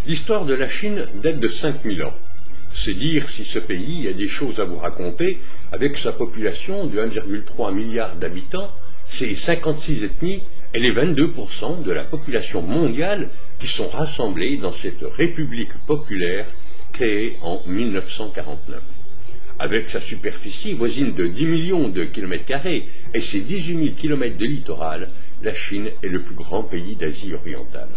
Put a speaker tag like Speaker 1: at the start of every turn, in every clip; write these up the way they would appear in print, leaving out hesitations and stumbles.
Speaker 1: L'histoire de la Chine date de 5000 ans. C'est dire si ce pays a des choses à vous raconter avec sa population de 1,3 milliard d'habitants, ses 56 ethnies et les 22% de la population mondiale qui sont rassemblés dans cette république populaire créée en 1949. Avec sa superficie voisine de 10 millions de kilomètres carrés et ses 18 000 kilomètres de littoral, la Chine est le plus grand pays d'Asie orientale.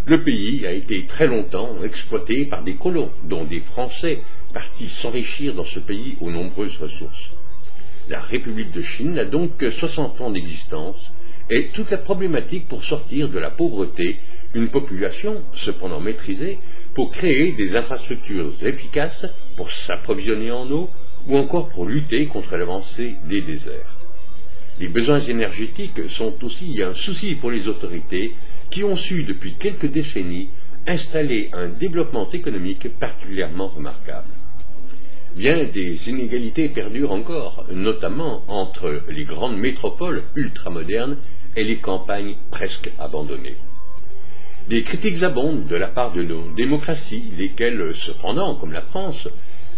Speaker 1: Le pays a été très longtemps exploité par des colons, dont des Français partis s'enrichir dans ce pays aux nombreuses ressources. La République de Chine n'a donc que 60 ans d'existence et toute la problématique pour sortir de la pauvreté, une population cependant maîtrisée, pour créer des infrastructures efficaces pour s'approvisionner en eau ou encore pour lutter contre l'avancée des déserts. Les besoins énergétiques sont aussi un souci pour les autorités qui ont su depuis quelques décennies installer un développement économique particulièrement remarquable. Bien des inégalités perdurent encore, notamment entre les grandes métropoles ultramodernes et les campagnes presque abandonnées. Des critiques abondent de la part de nos démocraties, lesquelles, cependant, comme la France,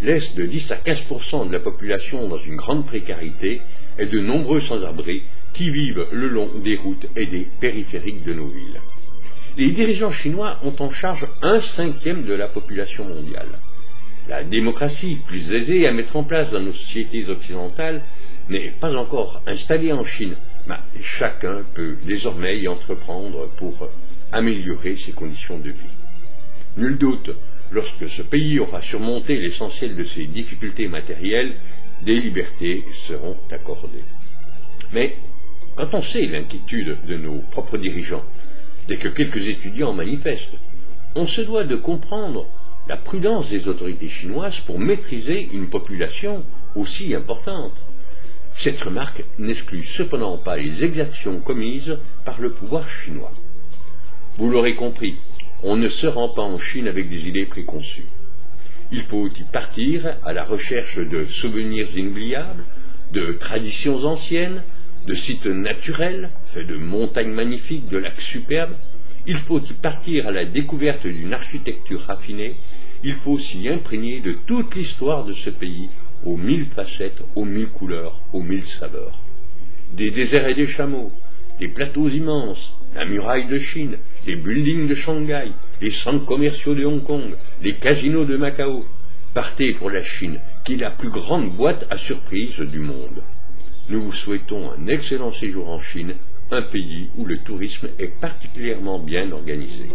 Speaker 1: laissent de 10 à 15% de la population dans une grande précarité et de nombreux sans-abri qui vivent le long des routes et des périphériques de nos villes. Les dirigeants chinois ont en charge 1/5 de la population mondiale. La démocratie, plus aisée à mettre en place dans nos sociétés occidentales, n'est pas encore installée en Chine, mais chacun peut désormais y entreprendre pour améliorer ses conditions de vie. Nul doute, lorsque ce pays aura surmonté l'essentiel de ses difficultés matérielles, des libertés seront accordées. Mais quand on sait l'inquiétude de nos propres dirigeants, dès que quelques étudiants manifestent, on se doit de comprendre la prudence des autorités chinoises pour maîtriser une population aussi importante. Cette remarque n'exclut cependant pas les exactions commises par le pouvoir chinois. Vous l'aurez compris, on ne se rend pas en Chine avec des idées préconçues. Il faut y partir à la recherche de souvenirs inoubliables, de traditions anciennes, de sites naturels, faits de montagnes magnifiques, de lacs superbes. Il faut y partir à la découverte d'une architecture raffinée. Il faut s'y imprégner de toute l'histoire de ce pays, aux 1000 facettes, aux 1000 couleurs, aux 1000 saveurs. Des déserts et des chameaux, des plateaux immenses, la muraille de Chine, les buildings de Shanghai, les centres commerciaux de Hong Kong, les casinos de Macao. Partez pour la Chine, qui est la plus grande boîte à surprises du monde. Nous vous souhaitons un excellent séjour en Chine, un pays où le tourisme est particulièrement bien organisé.